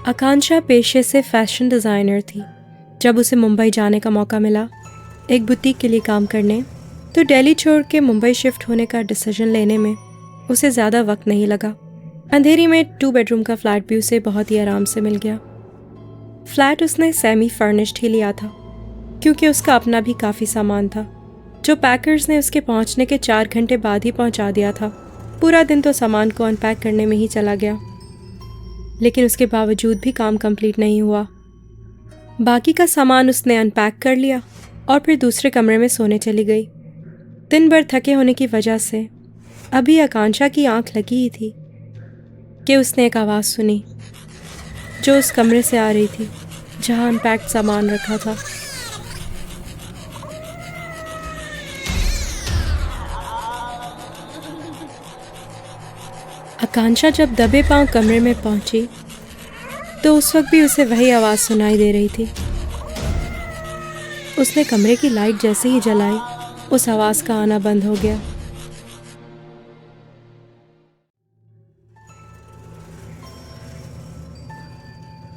आकांक्षा पेशे से fashion designer थी। जब उसे मुंबई जाने का मौका मिला एक बुटीक के लिए काम करने, तो दिल्ली छोड़ के मुंबई शिफ्ट होने का डिसीजन लेने में उसे ज़्यादा वक्त नहीं लगा। अंधेरी में 2 बेडरूम का फ्लैट भी उसे बहुत ही आराम से मिल गया। फ्लैट उसने सेमी फर्निश्ड ही लिया था, क्योंकि उसका अपना भी काफ़ी सामान था, जो पैकर्स ने उसके पहुंचने के 4 घंटे बाद ही पहुंचा दिया था। पूरा दिन तो सामान को अनपैक करने में ही चला गया, लेकिन उसके बावजूद भी काम कंप्लीट नहीं हुआ। बाकी का सामान उसने अनपैक कर लिया और फिर दूसरे कमरे में सोने चली गई। दिन भर थके होने की वजह से अभी आकांक्षा की आंख लगी ही थी कि उसने एक आवाज़ सुनी, जो उस कमरे से आ रही थी जहां अनपैक्ड सामान रखा था। आकांक्षा जब दबे पांव कमरे में पहुंची तो उस वक्त भी उसे वही आवाज़ सुनाई दे रही थी। उसने कमरे की लाइट जैसे ही जलाई, उस आवाज़ का आना बंद हो गया।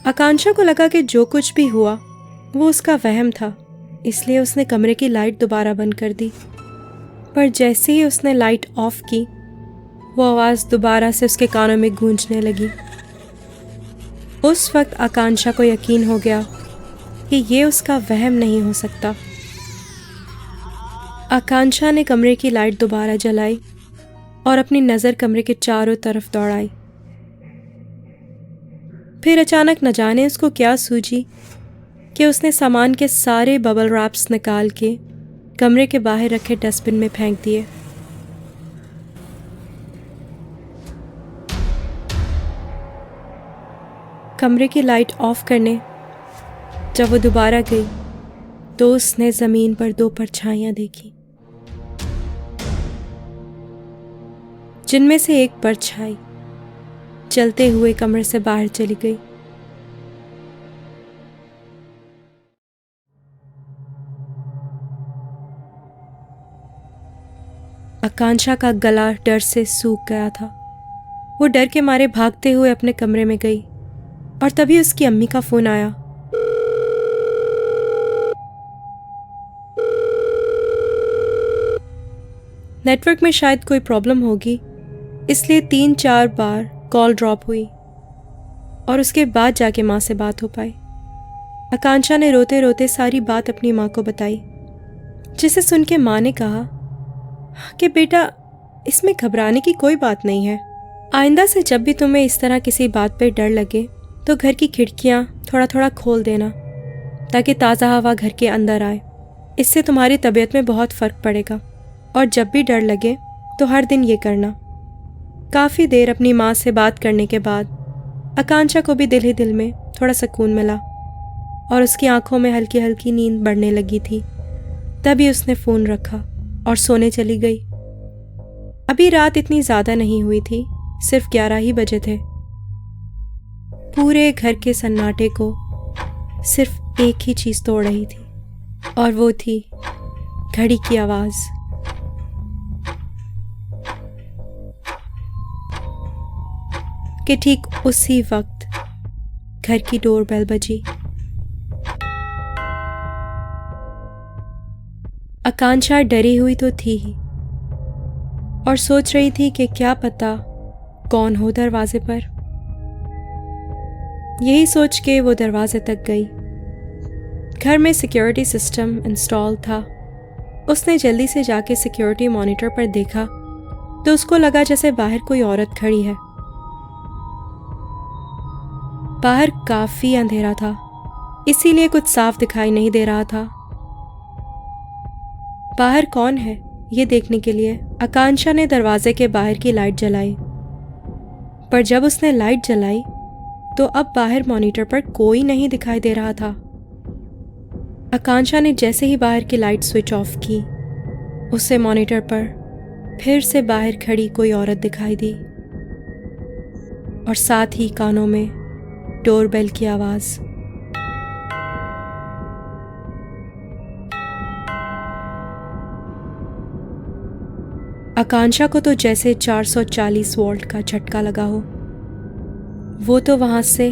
आकांक्षा को लगा कि जो कुछ भी हुआ वो उसका वहम था, इसलिए उसने कमरे की लाइट दोबारा बंद कर दी। पर जैसे ही उसने लाइट ऑफ की, वो आवाज़ दोबारा से उसके कानों में गूंजने लगी। उस वक्त आकांक्षा को यकीन हो गया कि ये उसका वहम नहीं हो सकता। आकांक्षा ने कमरे की लाइट दोबारा जलाई और अपनी नज़र कमरे के चारों तरफ दौड़ाई। फिर अचानक न जाने उसको क्या सूझी कि उसने सामान के सारे बबल रैप्स निकाल के कमरे के बाहर रखे डस्टबिन में फेंक दिए। कमरे की लाइट ऑफ करने जब वो दोबारा गई तो उसने ज़मीन पर 2 परछाइयां देखी, जिनमें से एक परछाई चलते हुए कमरे से बाहर चली गई। आकांक्षा का गला डर से सूख गया था। वो डर के मारे भागते हुए अपने कमरे में गई और तभी उसकी अम्मी का फ़ोन आया। नेटवर्क में शायद कोई प्रॉब्लम होगी, इसलिए 3-4 बार कॉल ड्रॉप हुई और उसके बाद जाके माँ से बात हो पाई। आकांक्षा ने रोते रोते सारी बात अपनी माँ को बताई, जिसे सुन के माँ ने कहा कि बेटा, इसमें घबराने की कोई बात नहीं है। आइंदा से जब भी तुम्हें इस तरह किसी बात पे डर लगे तो घर की खिड़कियाँ थोड़ा थोड़ा खोल देना, ताकि ताज़ा हवा घर के अंदर आए। इससे तुम्हारी तबीयत में बहुत फ़र्क पड़ेगा। और जब भी डर लगे तो हर दिन ये करना। काफ़ी देर अपनी माँ से बात करने के बाद आकांक्षा को भी दिल ही दिल में थोड़ा सुकून मिला और उसकी आंखों में हल्की हल्की नींद बढ़ने लगी थी। तभी उसने फ़ोन रखा और सोने चली गई। अभी रात इतनी ज़्यादा नहीं हुई थी, सिर्फ 11 ही बजे थे। पूरे घर के सन्नाटे को सिर्फ एक ही चीज़ तोड़ रही थी, और वो थी घड़ी की आवाज़। कि ठीक उसी वक्त घर की डोरबेल बजी। आकांक्षा डरी हुई तो थी ही और सोच रही थी कि क्या पता कौन हो दरवाजे पर। यही सोच के वो दरवाजे तक गई। घर में सिक्योरिटी सिस्टम इंस्टॉल था। उसने जल्दी से जाके सिक्योरिटी मॉनिटर पर देखा तो उसको लगा जैसे बाहर कोई औरत खड़ी है। बाहर काफी अंधेरा था, इसीलिए कुछ साफ दिखाई नहीं दे रहा था। बाहर कौन है ये देखने के लिए आकांक्षा ने दरवाजे के बाहर की लाइट जलाई। पर जब उसने लाइट जलाई तो अब बाहर मॉनिटर पर कोई नहीं दिखाई दे रहा था। आकांक्षा ने जैसे ही बाहर की लाइट स्विच ऑफ की, उसे मॉनिटर पर फिर से बाहर खड़ी कोई औरत दिखाई दी और साथ ही कानों में डोरबेल की आवाज। आकांक्षा को तो जैसे 440 वोल्ट का झटका लगा हो। वो तो वहां से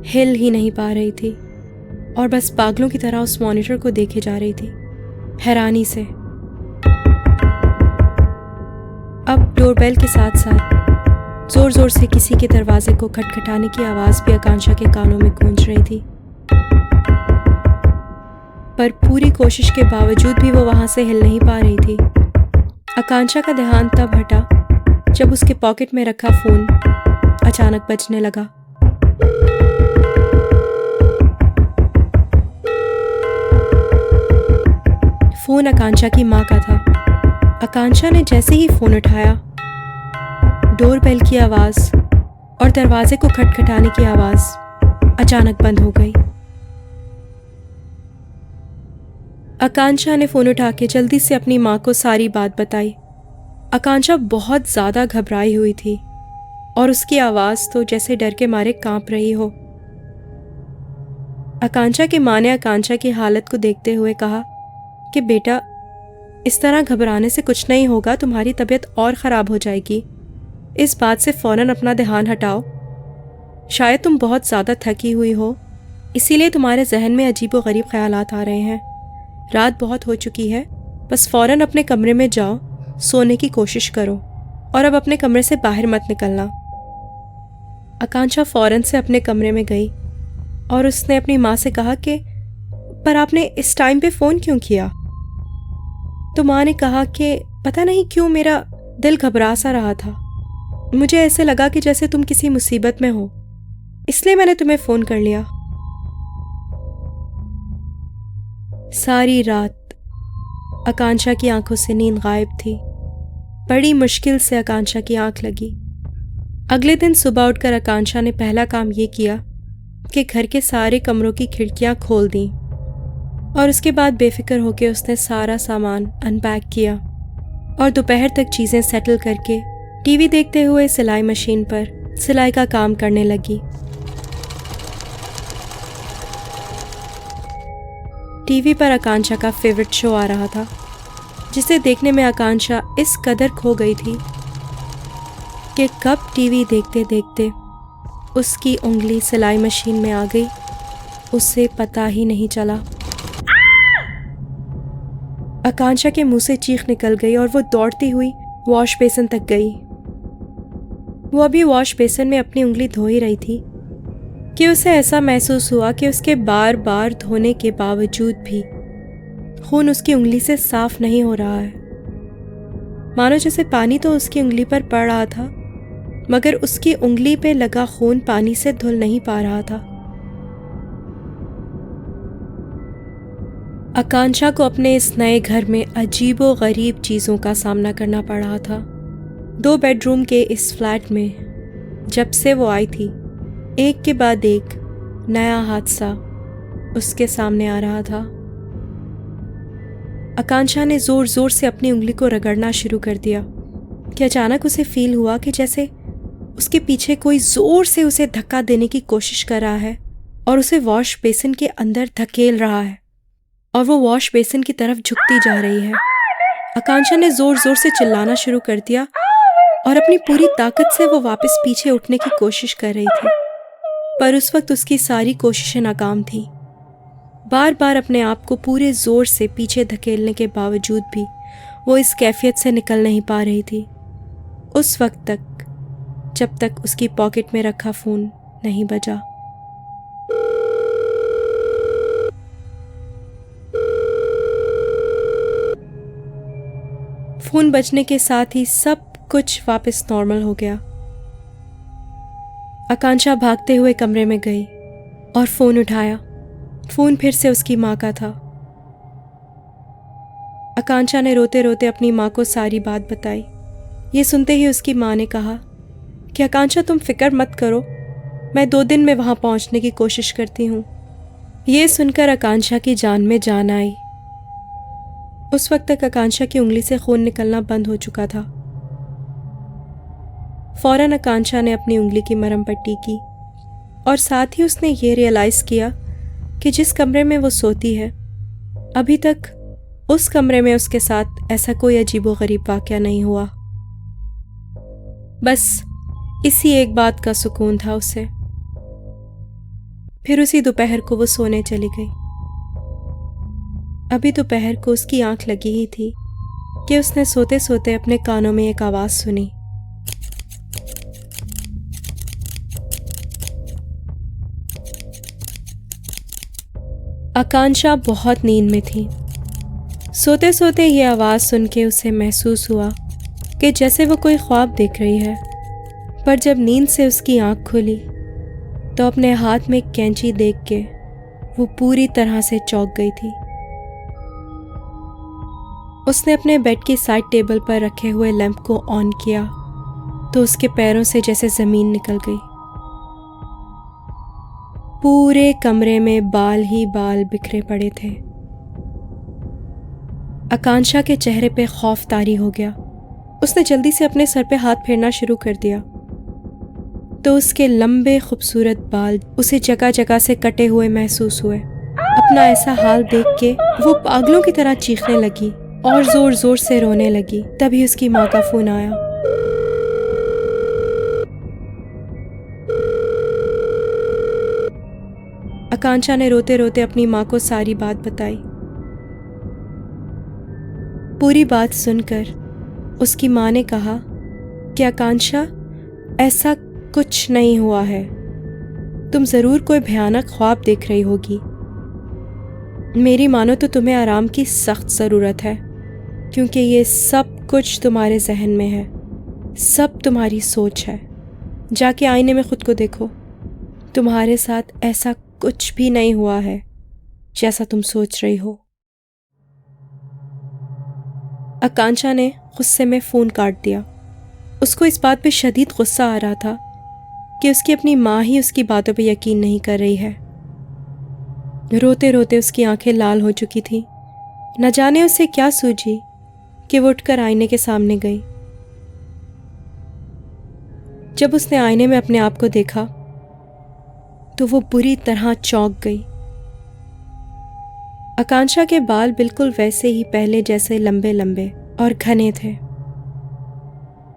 हिल ही नहीं पा रही थी और बस पागलों की तरह उस मॉनिटर को देखे जा रही थी, हैरानी से। अब डोरबेल के साथ साथ जोर जोर से किसी के दरवाजे को खटखटाने की आवाज़ भी आकांक्षा के कानों में गूंज रही थी। पर पूरी कोशिश के बावजूद भी वो वहां से हिल नहीं पा रही थी। आकांक्षा का ध्यान तब हटा जब उसके पॉकेट में रखा फ़ोन अचानक बजने लगा। फ़ोन आकांक्षा की माँ का था। आकांक्षा ने जैसे ही फ़ोन उठाया, डोरबेल की आवाज़ और दरवाजे को खटखटाने की आवाज़ अचानक बंद हो गई। आकांक्षा ने फ़ोन उठा के जल्दी से अपनी माँ को सारी बात बताई। आकांक्षा बहुत ज़्यादा घबराई हुई थी और उसकी आवाज़ तो जैसे डर के मारे कांप रही हो। आकांक्षा की माँ ने आकांक्षा की हालत को देखते हुए कहा कि बेटा, इस तरह घबराने से कुछ नहीं होगा, तुम्हारी तबीयत और ख़राब हो जाएगी। इस बात से फ़ौरन अपना ध्यान हटाओ। शायद तुम बहुत ज़्यादा थकी हुई हो, इसीलिए तुम्हारे जहन में अजीबोगरीब ख़यालात आ रहे हैं। रात बहुत हो चुकी है, बस फ़ौरन अपने कमरे में जाओ, सोने की कोशिश करो और अब अपने कमरे से बाहर मत निकलना। आकांक्षा फ़ौरन से अपने कमरे में गई और उसने अपनी माँ से कहा कि पर आपने इस टाइम पे फ़ोन क्यों किया? तो माँ ने कहा कि पता नहीं क्यों मेरा दिल घबरा सा रहा था। मुझे ऐसे लगा कि जैसे तुम किसी मुसीबत में हो, इसलिए मैंने तुम्हें फ़ोन कर लिया। सारी रात आकांक्षा की आंखों से नींद गायब थी। बड़ी मुश्किल से आकांक्षा की आंख लगी। अगले दिन सुबह उठकर आकांक्षा ने पहला काम ये किया कि घर के सारे कमरों की खिड़कियां खोल दी और उसके बाद बेफिक्र होकर उसने सारा सामान अनपैक किया और दोपहर तक चीज़ें सेटल करके टीवी देखते हुए सिलाई मशीन पर सिलाई का काम करने लगी। टीवी पर आकांक्षा का फेवरेट शो आ रहा था, जिसे देखने में आकांक्षा इस कदर खो गई थी कि कब टीवी देखते देखते उसकी उंगली सिलाई मशीन में आ गई, उसे पता ही नहीं चला। आकांक्षा के मुंह से चीख निकल गई और वो दौड़ती हुई वॉश बेसिन तक गई। वो अभी वॉश बेसिन में अपनी उंगली धो ही रही थी कि उसे ऐसा महसूस हुआ कि उसके बार बार धोने के बावजूद भी खून उसकी उंगली से साफ नहीं हो रहा है। मानो जैसे पानी तो उसकी उंगली पर पड़ रहा था, मगर उसकी उंगली पे लगा खून पानी से धुल नहीं पा रहा था। आकांक्षा को अपने इस नए घर में अजीबो गरीब चीज़ों का सामना करना पड़ रहा था। 2 बेडरूम के इस फ्लैट में जब से वो आई थी, एक के बाद एक नया हादसा उसके सामने आ रहा था। आकांक्षा ने जोर जोर से अपनी उंगली को रगड़ना शुरू कर दिया कि अचानक उसे फील हुआ कि जैसे उसके पीछे कोई जोर से उसे धक्का देने की कोशिश कर रहा है और उसे वॉश बेसिन के अंदर धकेल रहा है और वो वॉश बेसिन की तरफ झुकती जा रही है। आकांक्षा ने जोर जोर से चिल्लाना शुरू कर दिया और अपनी पूरी ताकत से वो वापस पीछे उठने की कोशिश कर रही थी, पर उस वक्त उसकी सारी कोशिशें नाकाम थी। बार बार अपने आप को पूरे जोर से पीछे धकेलने के बावजूद भी वो इस कैफियत से निकल नहीं पा रही थी, उस वक्त तक जब तक उसकी पॉकेट में रखा फ़ोन नहीं बजा। फ़ोन बजने के साथ ही सब कुछ वापस नॉर्मल हो गया। आकांक्षा भागते हुए कमरे में गई और फ़ोन उठाया। फ़ोन फिर से उसकी माँ का था। आकांक्षा ने रोते रोते अपनी माँ को सारी बात बताई। ये सुनते ही उसकी माँ ने कहा कि आकांक्षा, तुम फिक्र मत करो, मैं 2 दिन में वहाँ पहुँचने की कोशिश करती हूँ। ये सुनकर आकांक्षा की जान में जान आई। उस वक्त तक आकांक्षा की उंगली से खून निकलना बंद हो चुका था। फौरन आकांक्षा ने अपनी उंगली की मरहम पट्टी की और साथ ही उसने ये रियलाइज़ किया कि जिस कमरे में वो सोती है, अभी तक उस कमरे में उसके साथ ऐसा कोई अजीबोगरीब वाक़या नहीं हुआ। बस इसी एक बात का सुकून था उसे। फिर उसी दोपहर को वो सोने चली गई। अभी दोपहर को उसकी आंख लगी ही थी कि उसने सोते सोते अपने कानों में एक आवाज सुनी। आकांक्षा बहुत नींद में थी। सोते सोते ये आवाज सुन के उसे महसूस हुआ कि जैसे वो कोई ख्वाब देख रही है। पर जब नींद से उसकी आंख खुली तो अपने हाथ में एक कैंची देख के वो पूरी तरह से चौंक गई थी। उसने अपने बेड की साइड टेबल पर रखे हुए लैंप को ऑन किया तो उसके पैरों से जैसे जमीन निकल गई। पूरे कमरे में बाल ही बाल बिखरे पड़े थे। आकांक्षा के चेहरे पे खौफ तारी हो गया। उसने जल्दी से अपने सर पे हाथ फेरना शुरू कर दिया तो उसके लंबे खूबसूरत बाल उसे जगह जगह से कटे हुए महसूस हुए। अपना ऐसा हाल देख के वो पागलों की तरह चीखने लगी और जोर जोर से रोने लगी। तभी उसकी माँ का फोन आया। आकांक्षा ने रोते रोते अपनी माँ को सारी बात बताई। पूरी बात सुनकर उसकी माँ ने कहा कि आकांक्षा, ऐसा कुछ नहीं हुआ है, तुम जरूर कोई भयानक ख्वाब देख रही होगी। मेरी मानो तो तुम्हें आराम की सख्त ज़रूरत है, क्योंकि ये सब कुछ तुम्हारे जहन में है, सब तुम्हारी सोच है। जाके आईने में खुद को देखो, तुम्हारे साथ ऐसा कुछ भी नहीं हुआ है जैसा तुम सोच रही हो। आकांक्षा ने गुस्से में फ़ोन काट दिया। उसको इस बात पे शदीद गुस्सा आ रहा था कि उसकी अपनी माँ ही उसकी बातों पे यकीन नहीं कर रही है। रोते रोते उसकी आंखें लाल हो चुकी थी। न जाने उसे क्या सूझी कि वो उठकर आईने के सामने गई। जब उसने आईने में अपने आप को देखा तो वो बुरी तरह चौंक गई। आकांक्षा के बाल बिल्कुल वैसे ही पहले जैसे लंबे लंबे और घने थे।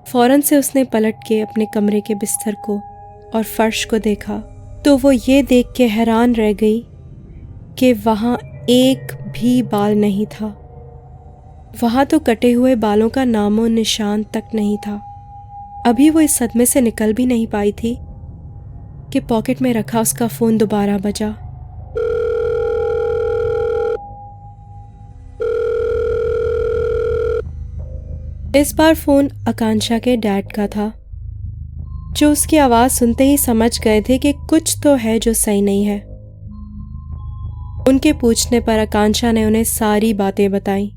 फौरन से उसने पलट के अपने कमरे के बिस्तर को और फर्श को देखा तो वो ये देख के हैरान रह गई कि वहाँ एक भी बाल नहीं था। वहाँ तो कटे हुए बालों का नामो निशान तक नहीं था। अभी वो इस सदमे से निकल भी नहीं पाई थी कि पॉकेट में रखा उसका फ़ोन दोबारा बजा। इस बार फ़ोन आकांक्षा के डैड का था, जो उसकी आवाज़ सुनते ही समझ गए थे कि कुछ तो है जो सही नहीं है। उनके पूछने पर आकांक्षा ने उन्हें सारी बातें बताई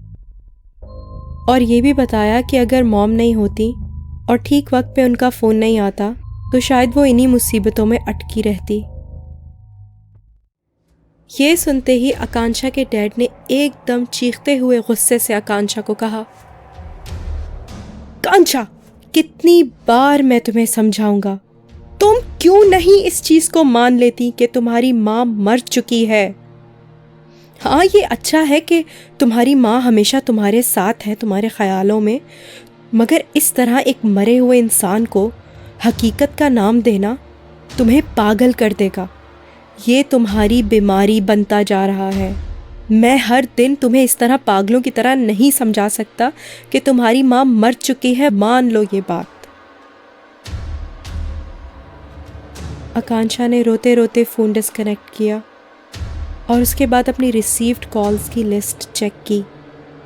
और ये भी बताया कि अगर मॉम नहीं होती और ठीक वक्त पे उनका फ़ोन नहीं आता तो शायद वो इन्हीं मुसीबतों में अटकी रहती। ये सुनते ही आकांक्षा के डैड ने एकदम चीखते हुए गुस्से से आकांक्षा को कहा, आकांक्षा, कितनी बार मैं तुम्हें समझाऊंगा, तुम क्यों नहीं इस चीज को मान लेती कि तुम्हारी माँ मर चुकी है। हाँ, ये अच्छा है कि तुम्हारी माँ हमेशा तुम्हारे साथ है, तुम्हारे ख्यालों में, मगर इस तरह एक मरे हुए इंसान को हकीकत का नाम देना तुम्हें पागल कर देगा। ये तुम्हारी बीमारी बनता जा रहा है। मैं हर दिन तुम्हें इस तरह पागलों की तरह नहीं समझा सकता कि तुम्हारी माँ मर चुकी है, मान लो ये बात। आकांक्षा ने रोते रोते फ़ोन डिस्कनेक्ट किया और उसके बाद अपनी रिसीव्ड कॉल्स की लिस्ट चेक की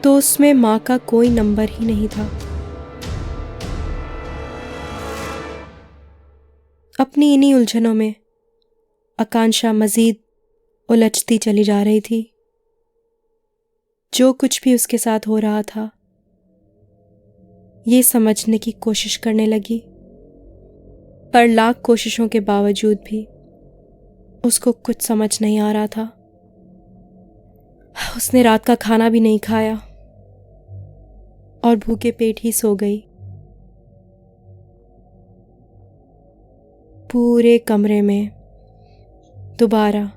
तो उसमें माँ का कोई नंबर ही नहीं था। अपनी इन्हीं उलझनों में आकांक्षा मज़ीद उलझती चली जा रही थी। जो कुछ भी उसके साथ हो रहा था ये समझने की कोशिश करने लगी, पर लाख कोशिशों के बावजूद भी उसको कुछ समझ नहीं आ रहा था। उसने रात का खाना भी नहीं खाया और भूखे पेट ही सो गई। पूरे कमरे में दोबारा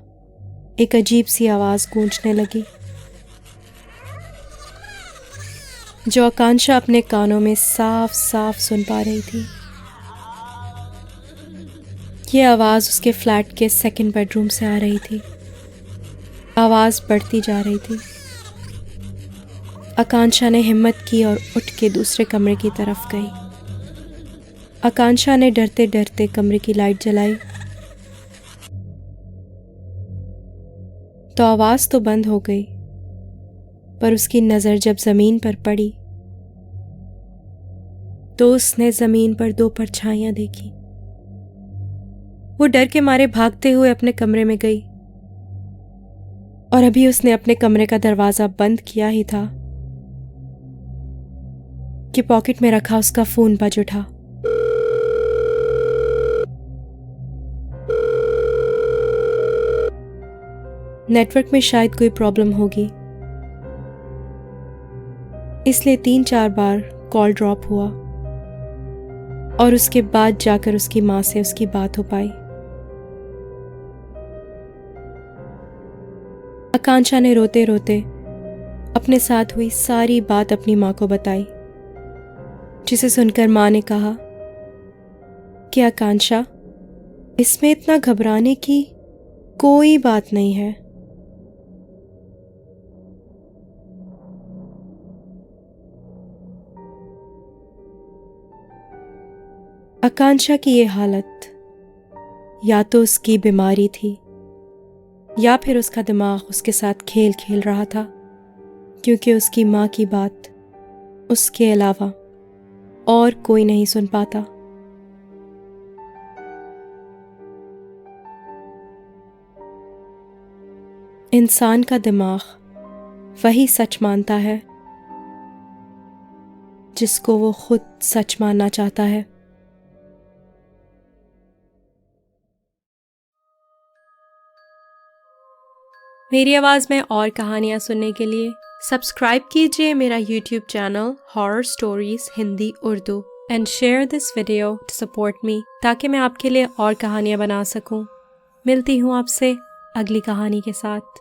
एक अजीब सी आवाज़ गूंजने लगी, जो आकांक्षा अपने कानों में साफ साफ सुन पा रही थी। ये आवाज़ उसके फ्लैट के सेकंड बेडरूम से आ रही थी। आवाज़ बढ़ती जा रही थी। आकांक्षा ने हिम्मत की और उठ के दूसरे कमरे की तरफ गई। आकांक्षा ने डरते डरते कमरे की लाइट जलाई तो आवाज़ तो बंद हो गई, पर उसकी नज़र जब ज़मीन पर पड़ी तो उसने ज़मीन पर दो परछाइयां देखी। वो डर के मारे भागते हुए अपने कमरे में गई और अभी उसने अपने कमरे का दरवाज़ा बंद किया ही था कि पॉकेट में रखा उसका फ़ोन बज उठा। नेटवर्क में शायद कोई प्रॉब्लम होगी, इसलिए 3-4 बार कॉल ड्रॉप हुआ और उसके बाद जाकर उसकी माँ से उसकी बात हो पाई। आकांक्षा ने रोते रोते अपने साथ हुई सारी बात अपनी माँ को बताई, जिसे सुनकर माँ ने कहा कि आकांक्षा, इसमें इतना घबराने की कोई बात नहीं है। आकांक्षा की ये हालत या तो उसकी बीमारी थी या फिर उसका दिमाग उसके साथ खेल खेल रहा था, क्योंकि उसकी माँ की बात उसके अलावा और कोई नहीं सुन पाता। इंसान का दिमाग वही सच मानता है जिसको वो खुद सच मानना चाहता है। मेरी आवाज़ में और कहानियाँ सुनने के लिए सब्सक्राइब कीजिए मेरा YouTube channel horror stories Hindi Urdu and share this video to support me, ताकि मैं आपके लिए और कहानियाँ बना सकूँ। मिलती हूँ आपसे अगली कहानी के साथ।